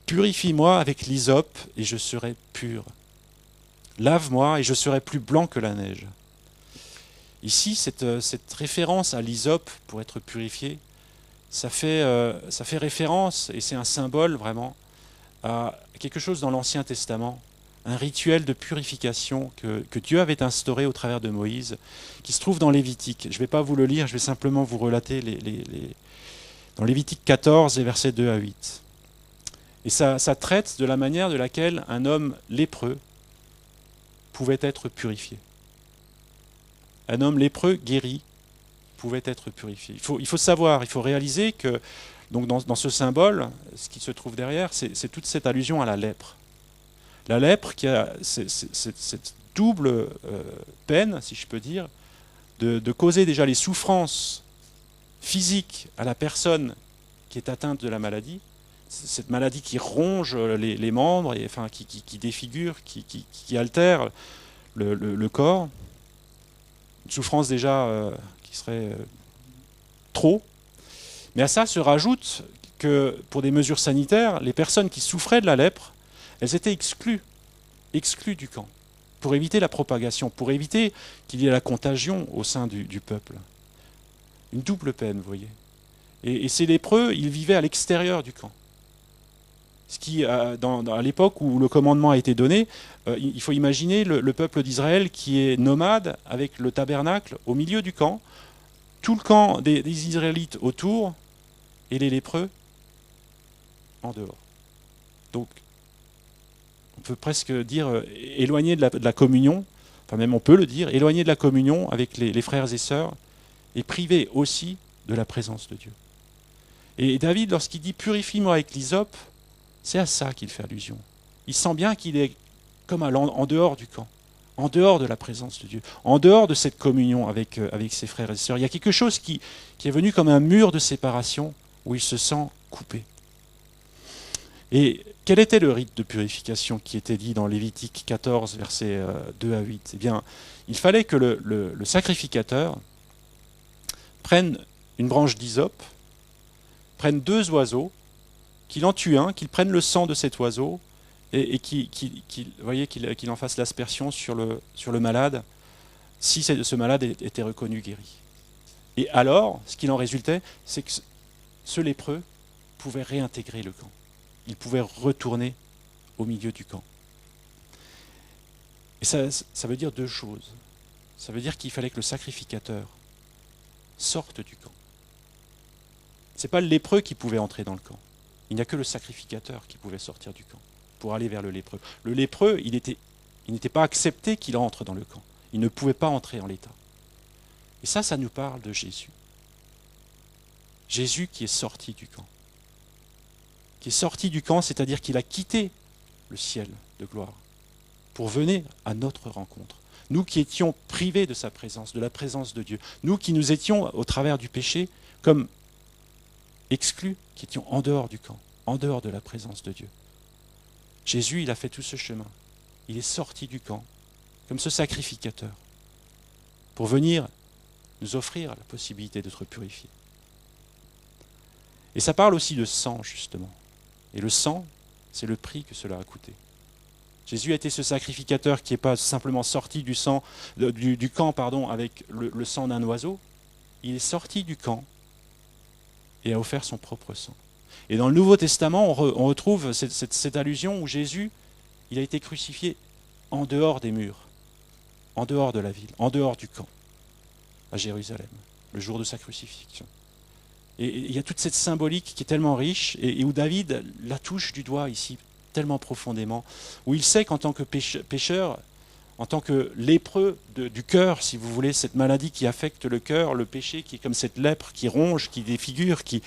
Purifie-moi avec l'hysope et je serai pur. Lave-moi et je serai plus blanc que la neige. Ici, cette référence à l'hysope pour être purifié, ça fait référence, et c'est un symbole vraiment, à quelque chose dans l'Ancien Testament, un rituel de purification que Dieu avait instauré au travers de Moïse, qui se trouve dans Lévitique. Je ne vais pas vous le lire, je vais simplement vous relater dans Lévitique 14, et versets 2 à 8. Et ça traite de la manière de laquelle un homme lépreux pouvait être purifié. Un homme lépreux guéri pouvait être purifié. Il faut savoir, il faut réaliser que donc dans ce symbole, ce qui se trouve derrière, c'est toute cette allusion à la lèpre. La lèpre qui a cette double peine, si je peux dire, de causer déjà les souffrances physiques à la personne qui est atteinte de la maladie, cette maladie qui ronge les membres, et, qui défigure, qui altère le corps, une souffrance déjà qui serait trop. Mais à ça se rajoute que pour des mesures sanitaires, les personnes qui souffraient de la lèpre, elles étaient exclues du camp, pour éviter la propagation, pour éviter qu'il y ait la contagion au sein du peuple. Une double peine, vous voyez. Et ces lépreux, ils vivaient à l'extérieur du camp. Ce qui, à l'époque où le commandement a été donné, il faut imaginer le peuple d'Israël qui est nomade avec le tabernacle au milieu du camp, tout le camp des Israélites autour et les lépreux en dehors. Donc, on peut presque dire éloigné de la communion, enfin même on peut le dire, éloigné de la communion avec les frères et sœurs et privé aussi de la présence de Dieu. Et David, lorsqu'il dit « purifie-moi avec l'hysope », c'est à ça qu'il fait allusion. Il sent bien qu'il est comme en dehors du camp, en dehors de la présence de Dieu, en dehors de cette communion avec ses frères et sœurs. Il y a quelque chose qui est venu comme un mur de séparation où il se sent coupé. Et quel était le rite de purification qui était dit dans Lévitique 14, versets 2 à 8 ? Eh bien, il fallait que le sacrificateur prenne une branche d'hysope, prenne 2 oiseaux, qu'il en tue un, qu'il prenne le sang de cet oiseau et qu'il en fasse l'aspersion sur le malade, si ce malade était reconnu guéri. Et alors, ce qu'il en résultait, c'est que ce lépreux pouvait réintégrer le camp. Il pouvait retourner au milieu du camp. Et ça veut dire 2 choses. Ça veut dire qu'il fallait que le sacrificateur sorte du camp. Ce n'est pas le lépreux qui pouvait entrer dans le camp. Il n'y a que le sacrificateur qui pouvait sortir du camp pour aller vers le lépreux. Le lépreux, il n'était pas accepté qu'il entre dans le camp. Il ne pouvait pas entrer en l'état. Et ça nous parle de Jésus. Jésus qui est sorti du camp. Qui est sorti du camp, c'est-à-dire qu'il a quitté le ciel de gloire pour venir à notre rencontre. Nous qui étions privés de sa présence, de la présence de Dieu. Nous qui nous étions, au travers du péché, comme exclus, qui étions en dehors du camp, en dehors de la présence de Dieu. Jésus, il a fait tout ce chemin. Il est sorti du camp, comme ce sacrificateur, pour venir nous offrir la possibilité d'être purifiés. Et ça parle aussi de sang, justement. Et le sang, c'est le prix que cela a coûté. Jésus a été ce sacrificateur qui n'est pas simplement sorti du camp avec le sang d'un oiseau. Il est sorti du camp et a offert son propre sang. Et dans le Nouveau Testament, on retrouve cette allusion où Jésus, il a été crucifié en dehors des murs, en dehors de la ville, en dehors du camp, à Jérusalem, le jour de sa crucifixion. Et il y a toute cette symbolique qui est tellement riche et où David la touche du doigt ici tellement profondément, où il sait qu'en tant que pécheur, en tant que lépreux du cœur, si vous voulez, cette maladie qui affecte le cœur, le péché qui est comme cette lèpre qui ronge, qui défigure, qui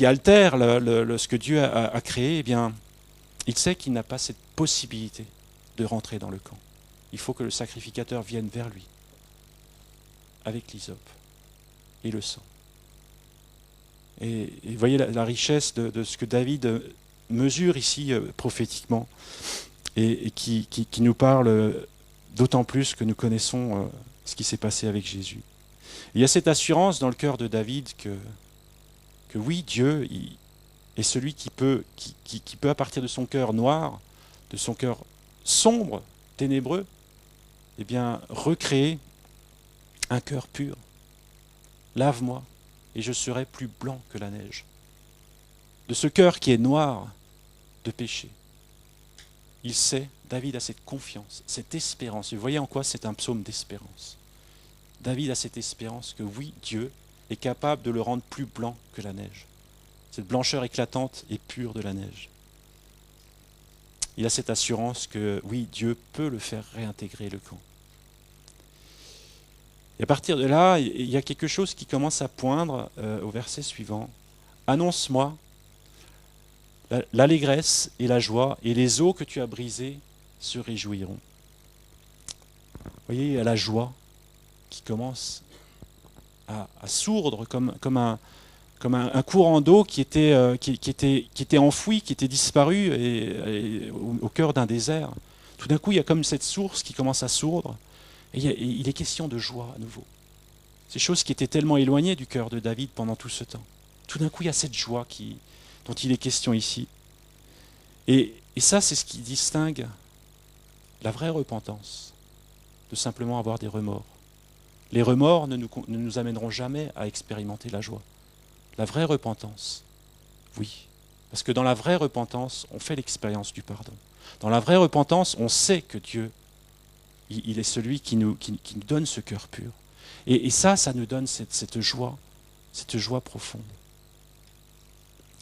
altère ce que Dieu a créé, eh bien, il sait qu'il n'a pas cette possibilité de rentrer dans le camp. Il faut que le sacrificateur vienne vers lui, avec l'hysope et le sang. Et voyez la richesse de ce que David mesure ici prophétiquement et qui nous parle d'autant plus que nous connaissons ce qui s'est passé avec Jésus. Il y a cette assurance dans le cœur de David que oui, Dieu est celui qui peut à partir de son cœur noir, de son cœur sombre, ténébreux, eh bien, recréer un cœur pur. Lave-moi et je serai plus blanc que la neige. De ce cœur qui est noir de péché, il sait, David a cette confiance, cette espérance. Et vous voyez en quoi c'est un psaume d'espérance. David a cette espérance que oui, Dieu est capable de le rendre plus blanc que la neige. Cette blancheur éclatante et pure de la neige. Il a cette assurance que oui, Dieu peut le faire réintégrer le camp. Et à partir de là, il y a quelque chose qui commence à poindre au verset suivant. Annonce-moi l'allégresse et la joie, et les eaux que tu as brisées se réjouiront. Vous voyez, il y a la joie qui commence à sourdre comme un courant d'eau qui était enfoui, qui était disparu et au cœur d'un désert. Tout d'un coup, il y a comme cette source qui commence à sourdre, et il est question de joie à nouveau. Ces choses qui étaient tellement éloignées du cœur de David pendant tout ce temps. Tout d'un coup, il y a cette joie dont il est question ici. Et ça, c'est ce qui distingue la vraie repentance de simplement avoir des remords. Les remords ne nous amèneront jamais à expérimenter la joie. La vraie repentance, oui. Parce que dans la vraie repentance, on fait l'expérience du pardon. Dans la vraie repentance, on sait que Dieu, il est celui qui nous donne ce cœur pur. Et ça nous donne cette joie profonde.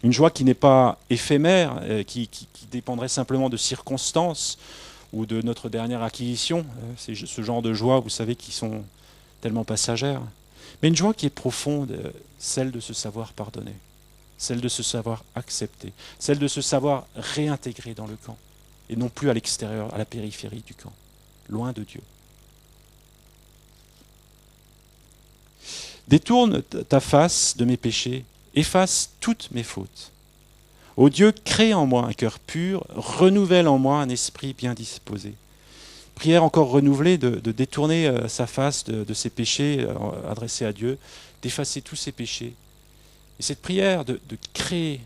Une joie qui n'est pas éphémère, qui dépendrait simplement de circonstances ou de notre dernière acquisition. C'est ce genre de joie, vous savez, qui sont tellement passagères. Mais une joie qui est profonde, celle de se savoir pardonner, celle de se savoir accepter, celle de se savoir réintégrer dans le camp, et non plus à l'extérieur, à la périphérie du camp, loin de Dieu. Détourne ta face de mes péchés, efface toutes mes fautes. Ô Dieu, crée en moi un cœur pur, renouvelle en moi un esprit bien disposé. Prière encore renouvelée de détourner sa face de ses péchés adressés à Dieu, d'effacer tous ses péchés. Et cette prière de créer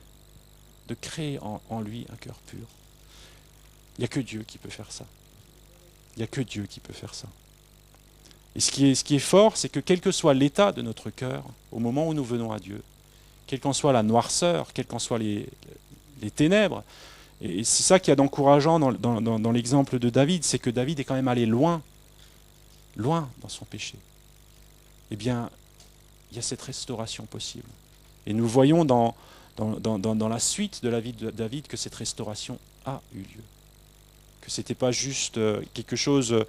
en lui un cœur pur. Il n'y a que Dieu qui peut faire ça. Il n'y a que Dieu qui peut faire ça. Et ce qui est fort, c'est que quel que soit l'état de notre cœur, au moment où nous venons à Dieu, quelle qu'en soit la noirceur, quelles qu'en soient les ténèbres, et c'est ça qu'il y a d'encourageant dans l'exemple de David, c'est que David est quand même allé loin dans son péché. Eh bien, il y a cette restauration possible. Et nous voyons dans la suite de la vie de David que cette restauration a eu lieu. Que ce n'était pas juste quelque chose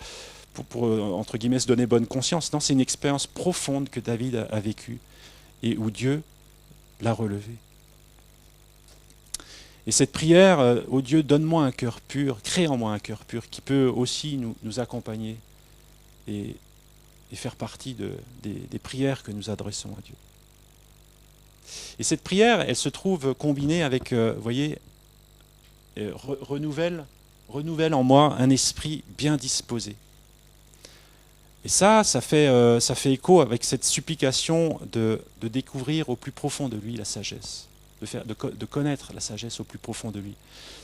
pour entre guillemets, se donner bonne conscience. Non, c'est une expérience profonde que David a vécue et où Dieu l'a relevé. Et cette prière, ô Dieu, donne-moi un cœur pur, crée en moi un cœur pur, qui peut aussi nous accompagner et faire partie des prières que nous adressons à Dieu. Et cette prière, elle se trouve combinée avec, vous voyez, renouvelle en moi un esprit bien disposé. Et ça fait écho avec cette supplication de découvrir au plus profond de lui la sagesse, de connaître la sagesse au plus profond de lui.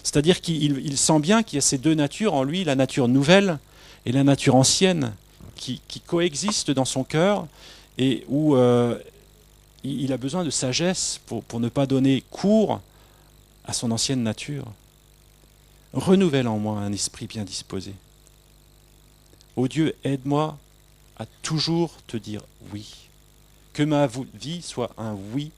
C'est-à-dire qu'il sent bien qu'il y a ces deux natures en lui, la nature nouvelle et la nature ancienne, qui coexistent dans son cœur et où il a besoin de sagesse pour ne pas donner cours à son ancienne nature. Renouvelle en moi un esprit bien disposé. Ô Dieu, aide-moi à toujours te dire oui. Que ma vie soit un oui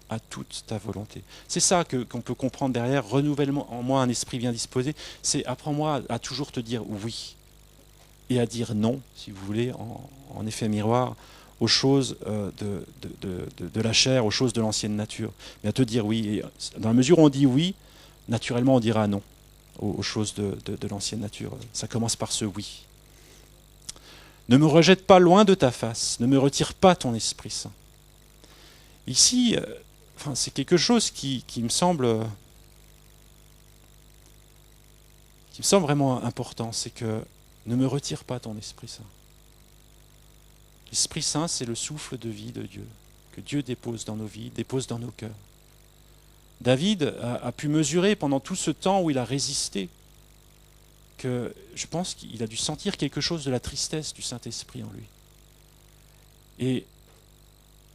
à toute ta volonté. C'est ça qu'on peut comprendre derrière, renouvellement en moi un esprit bien disposé, c'est apprends-moi à toujours te dire oui et à dire non, si vous voulez, en effet miroir, aux choses de la chair, aux choses de l'ancienne nature. Mais à te dire oui. Et dans la mesure où on dit oui, naturellement on dira non aux choses de l'ancienne nature. Ça commence par ce oui. Ne me rejette pas loin de ta face, ne me retire pas ton Esprit Saint. Ici, c'est quelque chose qui me semble vraiment important, c'est que ne me retire pas ton Esprit Saint. L'Esprit Saint, c'est le souffle de vie de Dieu, que Dieu dépose dans nos vies, dépose dans nos cœurs. David a pu mesurer pendant tout ce temps où il a résisté que je pense qu'il a dû sentir quelque chose de la tristesse du Saint-Esprit en lui. Et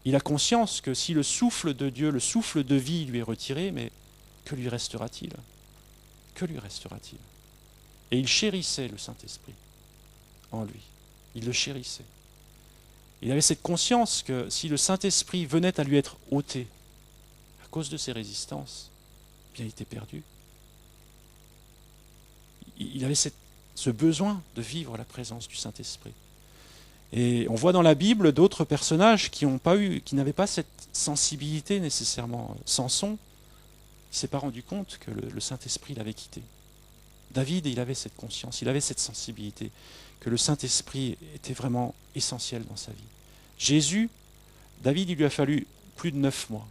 il a conscience que si le souffle de Dieu, le souffle de vie lui est retiré, mais que lui restera-t-il ? Que lui restera-t-il ? Et il chérissait le Saint-Esprit en lui. Il le chérissait. Il avait cette conscience que si le Saint-Esprit venait à lui être ôté à cause de ses résistances, eh bien il était perdu. Il avait ce besoin de vivre la présence du Saint-Esprit. Et on voit dans la Bible d'autres personnages qui n'avaient pas cette sensibilité nécessairement. Samson, il ne s'est pas rendu compte que le Saint-Esprit l'avait quitté. David, il avait cette conscience, il avait cette sensibilité, que le Saint-Esprit était vraiment essentiel dans sa vie. Jésus, David, il lui a fallu plus de 9 mois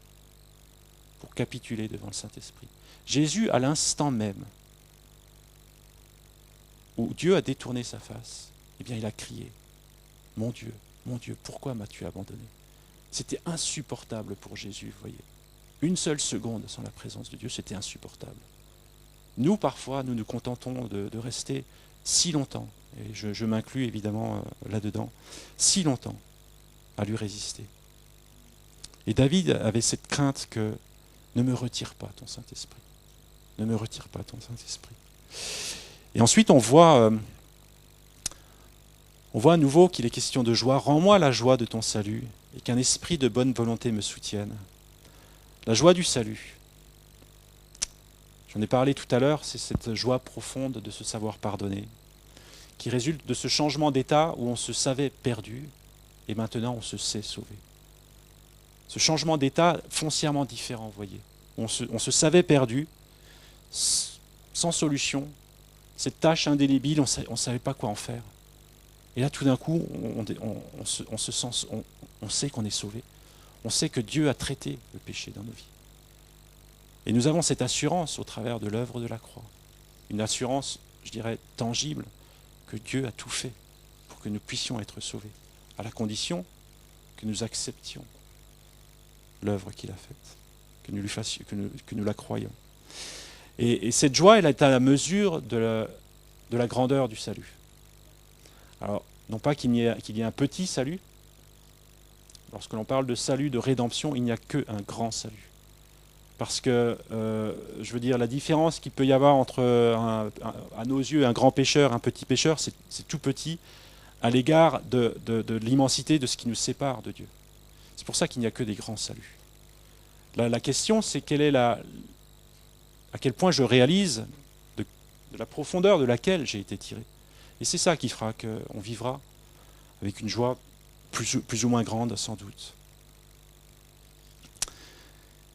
pour capituler devant le Saint-Esprit. Jésus, à l'instant même où Dieu a détourné sa face, eh bien il a crié, mon Dieu, pourquoi m'as-tu abandonné ? C'était insupportable pour Jésus, vous voyez. Une seule seconde sans la présence de Dieu, c'était insupportable. Nous, parfois, nous nous contentons de rester si longtemps, et je m'inclus évidemment là-dedans, si longtemps à lui résister. Et David avait cette crainte que ne me retire pas ton Saint-Esprit. Ne me retire pas ton Saint-Esprit. Et ensuite, on voit à nouveau qu'il est question de joie. Rends-moi la joie de ton salut et qu'un esprit de bonne volonté me soutienne. La joie du salut. J'en ai parlé tout à l'heure, c'est cette joie profonde de se savoir pardonner, qui résulte de ce changement d'état où on se savait perdu et maintenant on se sait sauvé. Ce changement d'état foncièrement différent, vous voyez. On se savait perdu, sans solution, cette tâche indélébile, on ne savait pas quoi en faire. Et là, tout d'un coup, on sait qu'on est sauvé. On sait que Dieu a traité le péché dans nos vies. Et nous avons cette assurance au travers de l'œuvre de la croix. Une assurance, je dirais, tangible, que Dieu a tout fait pour que nous puissions être sauvés, à la condition que nous acceptions l'œuvre qu'il a faite, que nous la croyions. Et cette joie, elle est à la mesure de la grandeur du salut. Alors, non pas qu'il y ait un petit salut. Lorsque l'on parle de salut, de rédemption, il n'y a qu'un grand salut. Parce que, je veux dire, la différence qu'il peut y avoir entre, à nos yeux, un grand pécheur, un petit pécheur, c'est tout petit à l'égard de l'immensité de ce qui nous sépare de Dieu. C'est pour ça qu'il n'y a que des grands saluts. La question, c'est à quel point je réalise de la profondeur de laquelle j'ai été tiré. Et c'est ça qui fera qu'on vivra avec une joie plus ou moins grande, sans doute.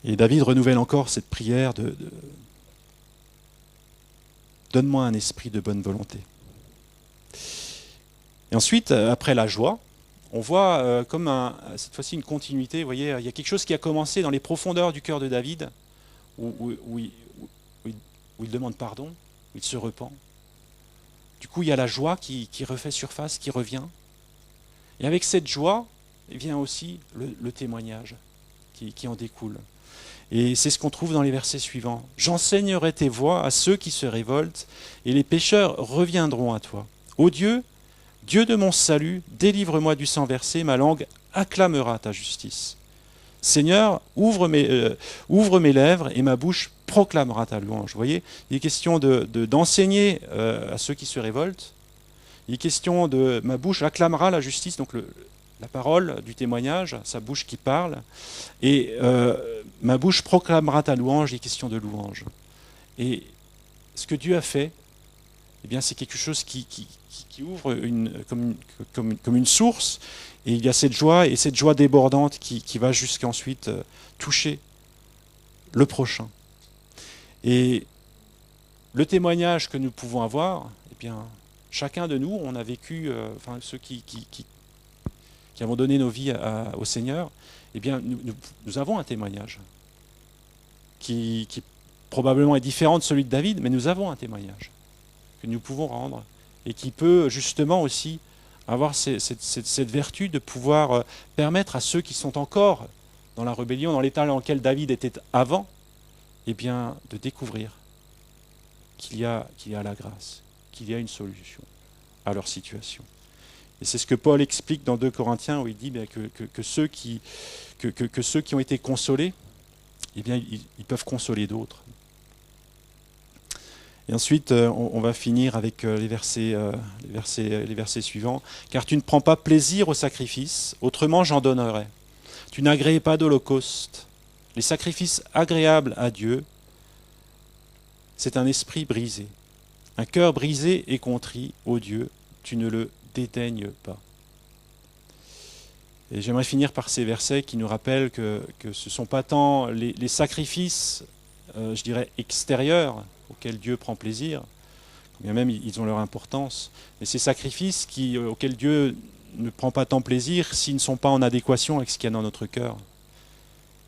Et David renouvelle encore cette prière de donne-moi un esprit de bonne volonté. Et ensuite, après la joie, on voit cette fois-ci une continuité. Vous voyez, il y a quelque chose qui a commencé dans les profondeurs du cœur de David, où il demande pardon, où il se repent. Du coup, il y a la joie qui refait surface, qui revient. Et avec cette joie, vient aussi le témoignage qui en découle. Et c'est ce qu'on trouve dans les versets suivants. « J'enseignerai tes voies à ceux qui se révoltent, et les pécheurs reviendront à toi. Ô Dieu, Dieu de mon salut, délivre-moi du sang versé, ma langue acclamera ta justice. Seigneur, ouvre mes lèvres et ma bouche proclamera ta louange. » Vous voyez, il est question d'enseigner à ceux qui se révoltent. Il est question de ma bouche acclamera la justice, donc la parole du témoignage, sa bouche qui parle. Et ma bouche proclamera ta louange, il est question de louange. Et ce que Dieu a fait, eh bien, c'est quelque chose qui ouvre comme une source. Et il y a cette joie, et cette joie débordante qui va jusqu'ensuite toucher le prochain. Et le témoignage que nous pouvons avoir, eh bien, chacun de nous, on a vécu, enfin ceux qui avons donné nos vies au Seigneur, eh bien, nous avons un témoignage qui probablement est différent de celui de David, mais nous avons un témoignage que nous pouvons rendre et qui peut justement aussi avoir cette vertu de pouvoir permettre à ceux qui sont encore dans la rébellion, dans l'état dans lequel David était avant, eh bien, de découvrir qu'il y a la grâce, qu'il y a une solution à leur situation. Et c'est ce que Paul explique dans 2 Corinthiens, où il dit que ceux qui ont été consolés, eh bien, ils peuvent consoler d'autres. Et ensuite, on va finir avec les versets suivants. « Car tu ne prends pas plaisir au sacrifice, autrement j'en donnerais. Tu n'agréais pas d'holocauste. Les sacrifices agréables à Dieu, c'est un esprit brisé. Un cœur brisé et contrit, ô Dieu, tu ne le dédaignes pas. » Et j'aimerais finir par ces versets qui nous rappellent que ce ne sont pas tant les sacrifices, je dirais, extérieurs, auxquels Dieu prend plaisir, bien même ils ont leur importance, mais ces sacrifices auxquels Dieu ne prend pas tant plaisir s'ils ne sont pas en adéquation avec ce qu'il y a dans notre cœur.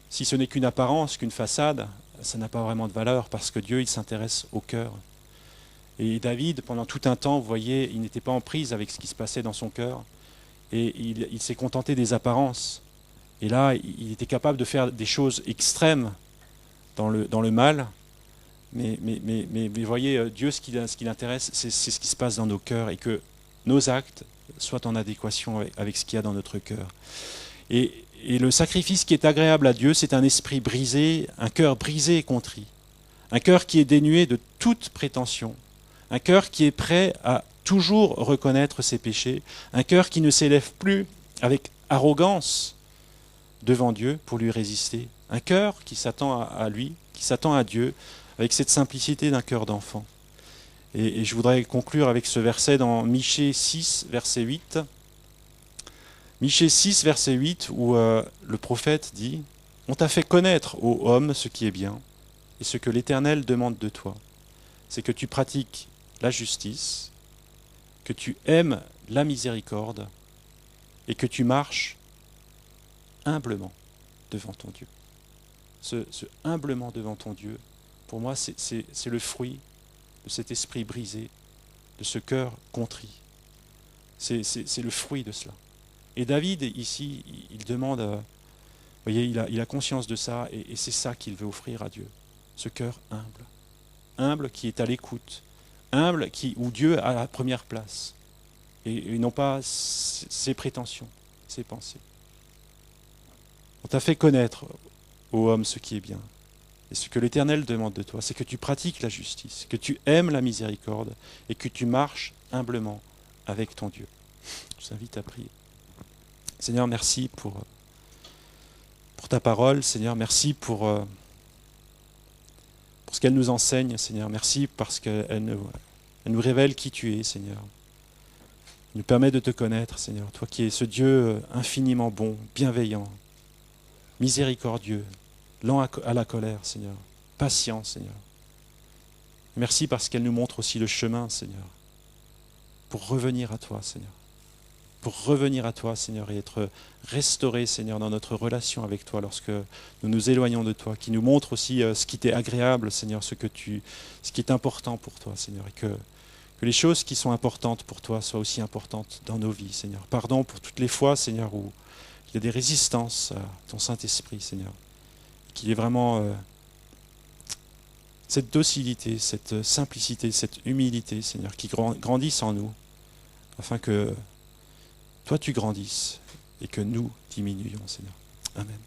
Si ce n'est qu'une apparence, qu'une façade, ça n'a pas vraiment de valeur parce que Dieu, il s'intéresse au cœur. Et David, pendant tout un temps, vous voyez, il n'était pas en prise avec ce qui se passait dans son cœur et il s'est contenté des apparences. Et là, il était capable de faire des choses extrêmes dans le mal. Mais vous voyez, Dieu, ce qui l'intéresse, c'est ce qui se passe dans nos cœurs et que nos actes soient en adéquation avec ce qu'il y a dans notre cœur. Et le sacrifice qui est agréable à Dieu, c'est un esprit brisé, un cœur brisé et contrit, un cœur qui est dénué de toute prétention, un cœur qui est prêt à toujours reconnaître ses péchés, un cœur qui ne s'élève plus avec arrogance devant Dieu pour lui résister, un cœur qui s'attend à lui, qui s'attend à Dieu, avec cette simplicité d'un cœur d'enfant. Et je voudrais conclure avec ce verset dans Michée 6, verset 8. Michée 6, verset 8, où le prophète dit « On t'a fait connaître, ô homme, ce qui est bien, et ce que l'Éternel demande de toi, c'est que tu pratiques la justice, que tu aimes la miséricorde, et que tu marches humblement devant ton Dieu. » Ce humblement devant ton Dieu, pour moi, c'est le fruit de cet esprit brisé, de ce cœur contrit. C'est le fruit de cela. Et David, ici, il demande, vous voyez, il a conscience de ça, et c'est ça qu'il veut offrir à Dieu. Ce cœur humble. Humble qui est à l'écoute. Humble où Dieu a la première place. Et non pas ses prétentions, ses pensées. On t'a fait connaître, ô homme, ce qui est bien. Et ce que l'Éternel demande de toi, c'est que tu pratiques la justice, que tu aimes la miséricorde et que tu marches humblement avec ton Dieu. Je vous invite à prier. Seigneur, merci pour ta parole. Seigneur, merci pour ce qu'elle nous enseigne. Seigneur, merci parce qu'elle nous révèle qui tu es, Seigneur. Elle nous permet de te connaître, Seigneur. Toi qui es ce Dieu infiniment bon, bienveillant, miséricordieux, lent à la colère, Seigneur, patient, Seigneur. Merci parce qu'elle nous montre aussi le chemin, Seigneur, pour revenir à toi, Seigneur. Pour revenir à toi, Seigneur, et être restauré, Seigneur, dans notre relation avec toi lorsque nous nous éloignons de toi, qui nous montre aussi ce qui t'est agréable, Seigneur, ce qui est important pour toi, Seigneur, et que les choses qui sont importantes pour toi soient aussi importantes dans nos vies, Seigneur. Pardon pour toutes les fois, Seigneur, où il y a des résistances à ton Saint-Esprit, Seigneur, qu'il y ait vraiment cette docilité, cette simplicité, cette humilité, Seigneur, qui grandissent en nous, afin que toi tu grandisses et que nous diminuions, Seigneur. Amen.